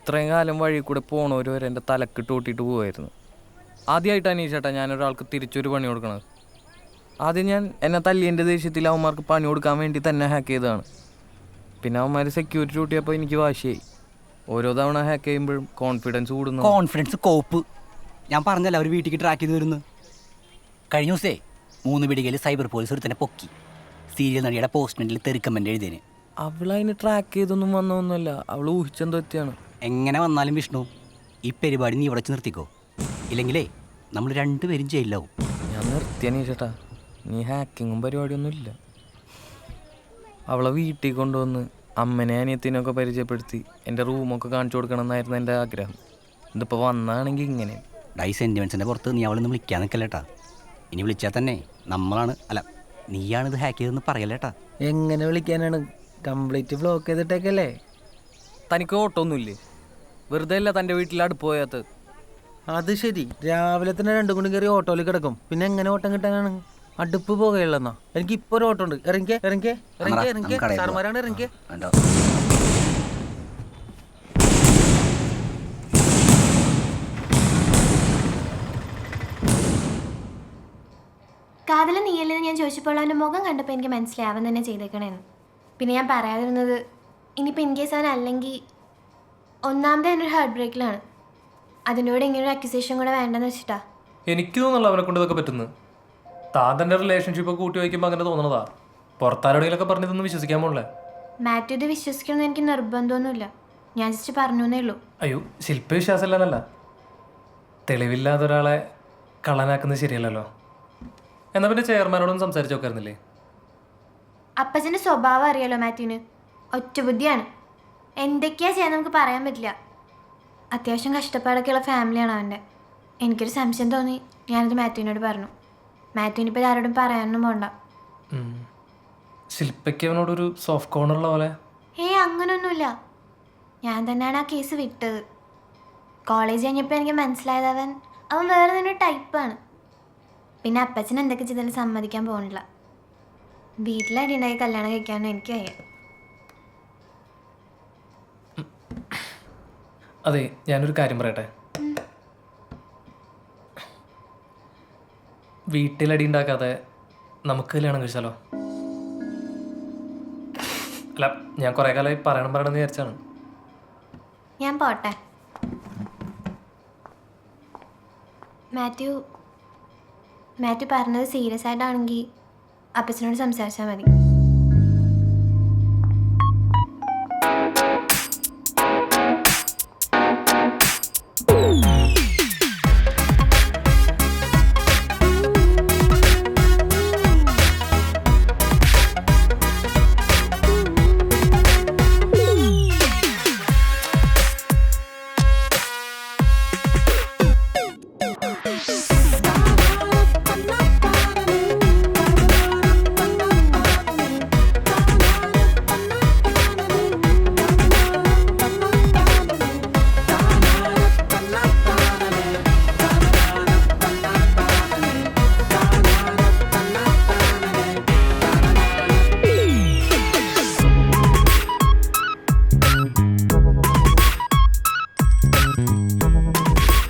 ഇത്രയും കാലം വഴി കൂടെ പോണവർ വരെ എൻ്റെ തലക്കിട്ട് കൂട്ടിയിട്ട് പോവായിരുന്നു. ആദ്യമായിട്ട് അനീഷേട്ടാ ഞാനൊരാൾക്ക് തിരിച്ചൊരു പണി കൊടുക്കണത്. ആദ്യം ഞാൻ എന്നെ തല്ലിയൻ്റെ ദേഷ്യത്തിൽ അവന്മാർക്ക് പണി കൊടുക്കാൻ വേണ്ടി തന്നെ ഹാക്ക് ചെയ്തതാണ്. പിന്നെ അവന്മാർ സെക്യൂരിറ്റി കൂട്ടിയപ്പോൾ എനിക്ക് വാശിയായി. ഓരോ തവണ ഹാക്ക് ചെയ്യുമ്പോഴും കോൺഫിഡൻസ് കൂടുന്നു. കോൺഫിഡൻസ് കോപ്പ്. ഞാൻ പറഞ്ഞല്ല അവർ വീട്ടിലേക്ക് ട്രാക്ക് ചെയ്ത് വരുന്നു. കഴിഞ്ഞ ദിവസേ 3 പിടികയിൽ സൈബർ പോലീസ് ഒരു തന്നെ പൊക്കി. സീരിയൽ നടിയുടെ പോസ്റ്റ്മെന്റിൽ തെറിക്കമെന്റ് എഴുതിയതിന്. അവളതിന് ട്രാക്ക് ചെയ്തൊന്നും വന്നതൊന്നുമല്ല, അവൾ ഊഹിച്ചെന്തോ എത്തിയാണ്. എങ്ങനെ വന്നാലും വിഷ്ണു, ഈ പരിപാടി നീ ഇവിടെ വെച്ച് നിർത്തിക്കോ, ഇല്ലെങ്കിലേ നമ്മൾ രണ്ടുപേരും ജയിലാവും. ഞാൻ നിർത്തിയനീ ചേട്ടാ, നീ ഹാക്കിങ്ങും പരിപാടിയൊന്നുമില്ല. അവളെ വീട്ടിൽ കൊണ്ടുവന്ന് അമ്മനെ അനിയത്തിനൊക്കെ പരിചയപ്പെടുത്തി എൻ്റെ റൂമൊക്കെ കാണിച്ചു കൊടുക്കണം എന്നായിരുന്നു എൻ്റെ ആഗ്രഹം. ഇതിപ്പോൾ വന്നാണെങ്കിൽ ഇങ്ങനെ ഡൈ സെൻറ്റിമെൻസിൻ്റെ പുറത്ത് നീ അവളൊന്നും വിളിക്കാൻ നിൽക്കല്ലേട്ടാ. ഇനി വിളിച്ചാൽ തന്നെ നമ്മളാണ്, അല്ല നീയാണിത് ഹാക്ക് ചെയ്തെന്ന് പറയല്ലേട്ടാ. എങ്ങനെ വിളിക്കാനാണ്? Complete block ചെയ്തിട്ടേക്കല്ലേ. തനിക്ക് ഓട്ടമൊന്നുമില്ലേ? വെറുതെ അല്ല തൻ്റെ വീട്ടിൽ അടുപ്പ് പോയത്. അത് ശരി, രാവിലെ തന്നെ 2 മണി കയറി ഓട്ടോയിൽ കിടക്കും. പിന്നെ എങ്ങനെ ഓട്ടം കിട്ടാനാണ്? അടുപ്പ് പോകുകയുള്ളെന്നാ. എനിക്ക് ഇപ്പോൾ ഒരു ഓട്ടം ഉണ്ട്. ഇറങ്ങിക്കേ ഇറങ്ങിക്കേ ഇറങ്ങിക്കേ ഇറങ്ങിക്കേ സാർമാരാണ് ഇറങ്ങിക്കേ. കാതല നീയല്ലെന്ന് ഞാൻ ചോദിച്ചപ്പോൾ അവൻ്റെ മുഖം കണ്ടപ്പോൾ എനിക്ക് മനസ്സിലായി അവൻ തന്നെ ചെയ്തേക്കണേന്ന്. പിന്നെ ഞാൻ പറയാതിരുന്നത് ഇനിയിപ്പോൾ ഇൻ കേസ് അവൻ അല്ലെങ്കിൽ ഒന്നാമത് എന്നൊരു ഹാർട്ട് ബ്രേക്കിലാണ്. അതിനോട് ഇങ്ങനൊരു അക്യൂസേഷൻ കൂടെ വേണ്ടെന്ന് വെച്ചിട്ടാ. എനിക്ക് തോന്നുന്നില്ല അവനെ കൊണ്ട് ഇതൊക്കെ പറ്റുന്നു. താൻ തൻ്റെ റിലേഷൻഷിപ്പൊക്കെ കൂട്ടി വയ്ക്കുമ്പോൾ അങ്ങനെ തോന്നണതാ. പുറത്താരോടെങ്കിലൊക്കെ പറഞ്ഞതൊന്നും വിശ്വസിക്കാൻ പോണില്ലേ? മാത്യു ഇത് വിശ്വസിക്കണമെന്ന് എനിക്ക് നിർബന്ധമൊന്നുമില്ല. ഞാൻ ജസ്റ്റ് പറഞ്ഞു എന്നേ ഉള്ളൂ. അയ്യോ, ശില്പ വിശ്വാസമില്ലെന്നല്ല, തെളിവില്ലാത്ത ഒരാളെ കള്ളനാക്കുന്നത് ശരിയല്ലല്ലോ. എന്നാൽ പിന്നെ ചെയർമാനോടൊന്നും സംസാരിച്ച് നോക്കായിരുന്നില്ലേ? അപ്പച്ചൻ്റെ സ്വഭാവം അറിയാലോ മാത്യുവിന്, ഒറ്റബുദ്ധിയാണ്. എന്തൊക്കെയാ ചെയ്യാൻ നമുക്ക് പറയാൻ പറ്റില്ല. അത്യാവശ്യം കഷ്ടപ്പാടൊക്കെയുള്ള ഫാമിലിയാണ് അവൻ്റെ. എനിക്കൊരു സംശയം തോന്നി, ഞാനത് മാത്യുവിനോട് പറഞ്ഞു. മാത്യുവിനിപ്പോൾ ആരോടും പറയാനൊന്നും പോണ്ട. ശില്പയ്ക്ക് അവനോടൊരു സോഫ്റ്റ് കോർണറുള്ള പോലെ. അങ്ങനൊന്നുമില്ല. ഞാൻ തന്നെയാണ് ആ കേസ് വിട്ടത്. കോളേജ് കഴിഞ്ഞപ്പോൾ എനിക്ക് മനസ്സിലായത് അവൻ വേറെ തന്നെ ടൈപ്പാണ്. പിന്നെ അപ്പച്ചൻ എന്തൊക്കെ ചെയ്താലും സമ്മതിക്കാൻ പോകുന്നില്ല. വീട്ടിലടി ഉണ്ടായി കല്യാണം കഴിക്കാനോ എനിക്ക് വയ്യ. അതെ, ഞാനൊരു കാര്യം പറയട്ടെ. വീട്ടിലടി ഉണ്ടാക്കാതെ നമുക്ക് കല്യാണം കഴിച്ചാലോ? അല്ല, ഞാൻ കുറേ കാലമായി പറയണമെന്ന് വിചാരിച്ചാണ്. ഞാൻ പോട്ടെ. മാത്യു പറഞ്ഞത് സീരിയസ് ആയിട്ടാണെങ്കിൽ അപ്പച്ചനോട് സംസാരിച്ചാൽ മതി.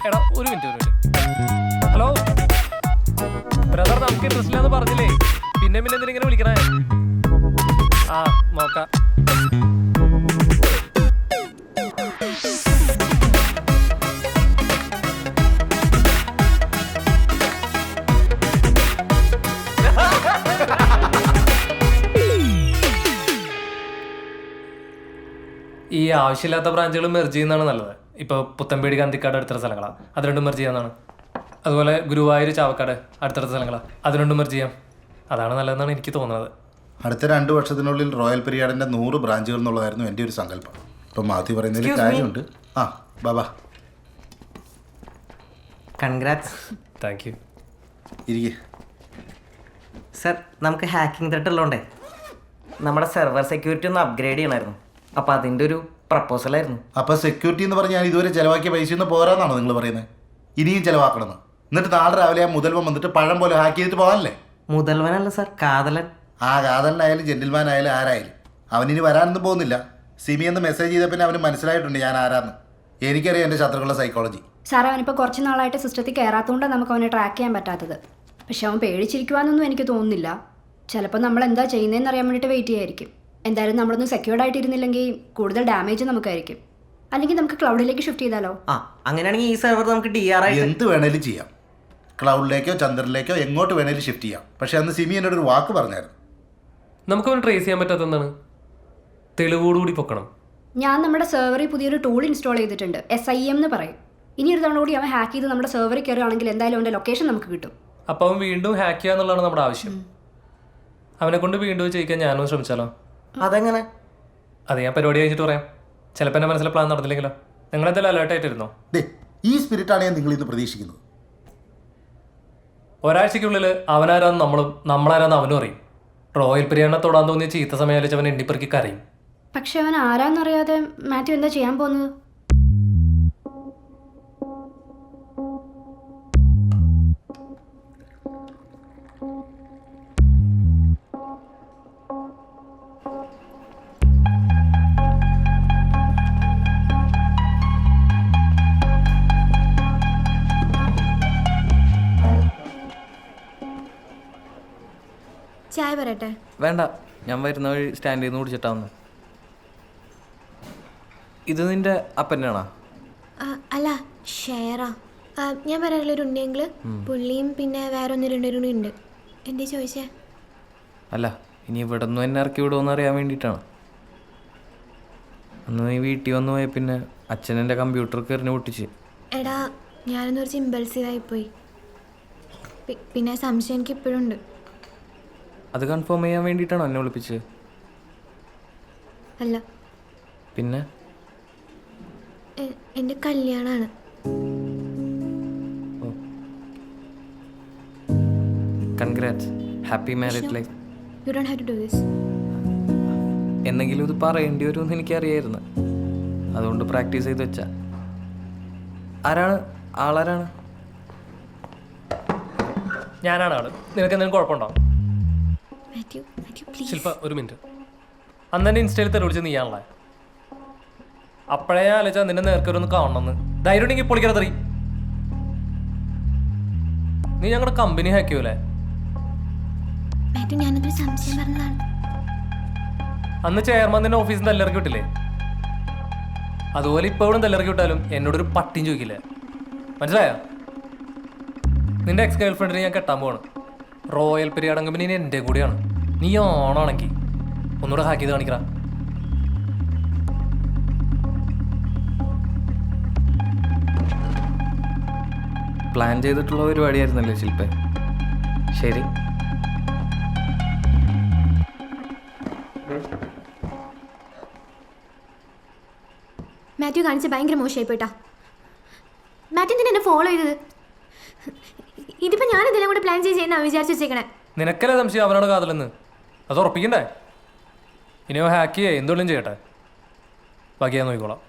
എടാ, ഒരു മിനിറ്റ്. ഹലോ ബ്രദർ, നമുക്ക് ഇൻട്രസ്റ്റ് ഇല്ലാന്ന് പറഞ്ഞില്ലേ? പിന്നെ എന്തിനിങ്ങനെ വിളിക്കണേ? ആ, നോക്കാം. ഈ ആവശ്യമില്ലാത്ത ബ്രാഞ്ചുകൾ മെർജ് ചെയ്യുന്നതാണ് നല്ലത്. ഇപ്പോൾ പുത്തമ്പേടി ഗാന്ധിക്കാട് അടുത്ത സ്ഥലങ്ങളാണ്, അത് രണ്ടും മെർജ് ചെയ്യാന്നാണ്. അതുപോലെ ഗുരുവായൂർ ചാവക്കാട് അടുത്തടുത്ത സ്ഥലങ്ങളാണ്, അത് രണ്ടും മെർജ് ചെയ്യാം. അതാണ് നല്ലതെന്നാണ് എനിക്ക് തോന്നുന്നത്. അടുത്ത 2 വർഷത്തിനുള്ളിൽ റോയൽ പെരിയാടിൻ്റെ 100 ബ്രാഞ്ചുകൾ എന്നുള്ളതായിരുന്നു എൻ്റെ ഒരു സങ്കല്പം. ഇപ്പം മാത്യു പറയുന്നതിൽ കാര്യമുണ്ട്. ആ ബാബാ, കൺഗ്രാറ്റ്സ്. Thank you. ഇരിക്കേ സർ, നമുക്ക് ഹാക്കിംഗ് ത്രെട്ട് ഉള്ളതുകൊണ്ടേ നമ്മുടെ സെർവർ സെക്യൂരിറ്റി ഒന്ന് അപ്ഗ്രേഡ് ചെയ്യണമായിരുന്നു. അപ്പോൾ അതിൻ്റെ ഒരു പ്രപ്പോസലായിരുന്നു. അപ്പോൾ സെക്യൂരിറ്റി എന്ന് പറഞ്ഞാൽ ഇതുവരെ ചിലവാക്കിയ പൈസ ഒന്നും പോരാന്നാണോ നിങ്ങൾ പറയുന്നത്? ഇനിയും ചിലവാക്കണമെന്ന്. എന്നിട്ട് നാളെ രാവിലെ ആ മുതൽവൻ വന്നിട്ട് പഴം പോലെ ഹാക്ക് ചെയ്തിട്ട് പോകാനല്ലേ? മുതൽവനല്ല സർ, കാതലൻ. ആ കാതലനായാലും ജെന്റിൽമാൻ ആയാലും ആരായാലും അവനിനി വരാനൊന്നും പോകുന്നില്ല. സിമി എന്ന് മെസ്സേജ് ചെയ്ത പിന്നെ അവന് മനസ്സിലായിട്ടുണ്ട് ഞാൻ ആരാന്ന്. എനിക്കറിയാം എൻ്റെ ശത്രുക്കളുടെ സൈക്കോളജി. സാർ അവനിപ്പോൾ കുറച്ച് നാളായിട്ട് സിസ്റ്റത്തിൽ കയറാത്തതുകൊണ്ടാണ് നമുക്ക് അവനെ ട്രാക്ക് ചെയ്യാൻ പറ്റാത്തത്. പക്ഷെ അവൻ പേടിച്ചിരിക്കുവാന്നൊന്നും എനിക്ക് തോന്നുന്നില്ല. ചിലപ്പോൾ നമ്മൾ എന്താ ചെയ്യുന്നതെന്ന് അറിയാൻ വേണ്ടിയിട്ട് വെയിറ്റ് ചെയ്യായിരിക്കും. എന്തായാലും നമ്മളൊന്നും സെക്യൂർഡ് ആയിട്ടിരുന്നില്ലെങ്കിൽ കൂടുതൽ ഡാമേജ് നമുക്കായിരിക്കും. അല്ലെങ്കിൽ നമുക്ക് ക്ലൗഡിലേക്ക് ഷിഫ്റ്റ് ചെയ്താലോ? ആ അങ്ങനെയാണെങ്കിൽ ഈ സെർവർ നമുക്ക് DR ആയിട്ട് എന്ത് വേണേലും ചെയ്യാം. ക്ലൗഡിലേക്കോ ചന്ദ്രനിലേക്കോ എങ്ങോട്ട് വേണേലും ഷിഫ്റ്റ് ചെയ്യാം. പക്ഷെ അന്ന് സിമി എന്നോട് ഒരു വാക്ക് പറഞ്ഞായിരുന്നു. നമുക്കവന് ട്രേസ് ചെയ്യാൻ പറ്റാത്ത എന്താണ്? തെളിവോടുകൂടി പൊക്കണം. ഞാൻ നമ്മുടെ സെർവറിൽ പുതിയൊരു ടൂൾ ഇൻസ്റ്റാൾ ചെയ്തിട്ടുണ്ട്. SIM എന്ന് പറയും. ഇനി ഒരു തവണ കൂടി അവൻ ഹാക്ക് ചെയ്ത് നമ്മുടെ സെർവറിൽ കയറുകയാണെങ്കിൽ എന്തായാലും അവൻ്റെ ലൊക്കേഷൻ നമുക്ക് കിട്ടും. അപ്പോൾ അവൻ വീണ്ടും ഹാക്ക് ചെയ്യുക എന്നുള്ളതാണ് നമ്മുടെ ആവശ്യം. അവനെ കൊണ്ട് വീണ്ടും ചെയ്യിക്കാൻ ഞാനും ശ്രമിച്ചാലോ? അതെങ്ങനെ? അത് ഞാൻ പരിപാടി കഴിഞ്ഞിട്ട് പറയാം. ചിലപ്പോൾ എൻ്റെ മനസ്സിലെ പ്ലാൻ നടന്നില്ലെങ്കിലോ? നിങ്ങളെന്തായാലും അലേർട്ടായിട്ടിരുന്നോ? ഈ സ്പിരിറ്റാണ് ഞാൻ നിങ്ങൾ ഇന്ന് പ്രതീക്ഷിക്കുന്നത്. ഒരാഴ്ചയ്ക്കുള്ളിൽ അവനാരാന്ന് നമ്മളും നമ്മളാരാന്ന് അവനും അറിയും. റോയൽ പിരിയാണെ തൊടാൻ തോന്നിയ ചീത്ത സമയം അവൻ എണ്ണിപ്പെറുക്കി കരയും. പക്ഷെ അവൻ ആരാന്നറിയാതെ മാത്യു എന്താ ചെയ്യാൻ പോകുന്നത്? ചായ പറയട്ടെ? വേണ്ട, ഞാൻ വരുന്ന വഴി സ്റ്റാൻഡിൽ നിന്ന് കുടിച്ചിട്ടാവുന്നു. ഇത് നിന്റെ അപ്പനാണോ? അല്ല, ഷെയറാ. ഞാൻ പറയാനുള്ള ഒരു ഉണ്ടെങ്കിൽ പുള്ളിയും പിന്നെ വേറെ ഒന്ന് രണ്ടുപേരും ഉണ്ട്. എന്തേ ചോദിച്ചേ? അല്ല, ഇനി ഇവിടെ നിന്ന് എന്നെ ഇറക്കി വിടുമെന്ന് അറിയാൻ വേണ്ടിയിട്ടാണ്. അന്ന് നീ വീട്ടിൽ വന്നു പോയ പിന്നെ അച്ഛൻ എൻ്റെ കമ്പ്യൂട്ടർ കയറിന് പൊട്ടിച്ച്. എടാ, ഞാനൊന്ന് കുറച്ച് ഇമ്പൾസീവായിപ്പോയി. പിന്നെ സംശയം എനിക്ക് ഇപ്പോഴും ഉണ്ട്. അത് കൺഫേം ചെയ്യാൻ വേണ്ടിയിട്ടാണോ എന്നെ വിളിപ്പിച്ചത്? അല്ല, പിന്നെ എൻ്റെ കല്യാണമാണ്. Congrats, happy marriage life. You don't have to do this. എന്തെങ്കിലും ഇത് പറയേണ്ടി വരുമെന്ന് എനിക്കറിയായിരുന്നു. അതുകൊണ്ട് പ്രാക്ടീസ് ചെയ്ത് വെച്ചാ. ആരാണ് ആളാരാണ്? ഞാനാണ് ആള്. നിനക്ക് എന്തെങ്കിലും കുഴപ്പമുണ്ടോ? മാത്യു, പ്ലീസ്. ശില്പ, ഒരു മിനിറ്റ്. അന്ന് തന്നെ ഇൻസ്റ്റയിൽ തെളിവിളിച്ച് നീയാണല്ലേ? അപ്പോഴേ ആലോചിച്ചാൽ നിന്നെ നേർക്കൊരൊന്ന് കാണണമെന്ന്. ധൈര്യം ഉണ്ടെങ്കിൽ പൊളിക്കാതെ. നീ ഞങ്ങളുടെ കമ്പനി ഹാക്ക് ചെയ്യൂലേ? മാത്യു, ഞാനതൊരു സംശയം പറഞ്ഞതാണ്. അന്ന് ചെയർമാൻ നിന്നെ ഓഫീസിൽ നിന്ന് തല്ലിറക്കി വിട്ടില്ലേ? അതുപോലെ ഇപ്പോൾ ഇവിടെ തല്ലിറക്കി വിട്ടാലും എന്നോടൊരു പട്ടിയും ചോദിക്കില്ലേ? മനസ്സിലായോ? നിന്റെ എക്സ് ഗേൾ ഫ്രണ്ടിനെ ഞാൻ കെട്ടാൻ പോവാണ്. റോയൽ പീരിയഡ് കമ്പനി എൻ്റെ കൂടെയാണ്. നീ ഓണാണെങ്കിൽ ഒന്നുകൂടെ ഹാക്ക് ചെയ്ത് കാണിക്കറ. പ്ലാൻ ചെയ്തിട്ടുള്ള പരിപാടിയായിരുന്നല്ലേ ശില്പ? ശരി. മാത്യു കാണിച്ച് ഭയങ്കര മോശമായി പോയിട്ടാ. മാത്യു എന്തിനാ എന്നെ ഫോളോ ചെയ്തത്? ഇതിപ്പോൾ ഞാൻ എന്തെല്ലാം കൂടെ പ്ലാൻ ചെയ്യുന്ന വിചാരിച്ചു വെച്ചേക്കണേ. നിനക്കല്ലേ സംശയം അവനാണ് കാതലെന്ന്? അത് ഉറപ്പിക്കണ്ടേ? ഇനിയോ ഹാക്ക് ചെയ്യേ എന്തുകൊണ്ടും ചെയ്യട്ടെ. ബാക്കി ഞാൻ നോക്കിക്കോളാം.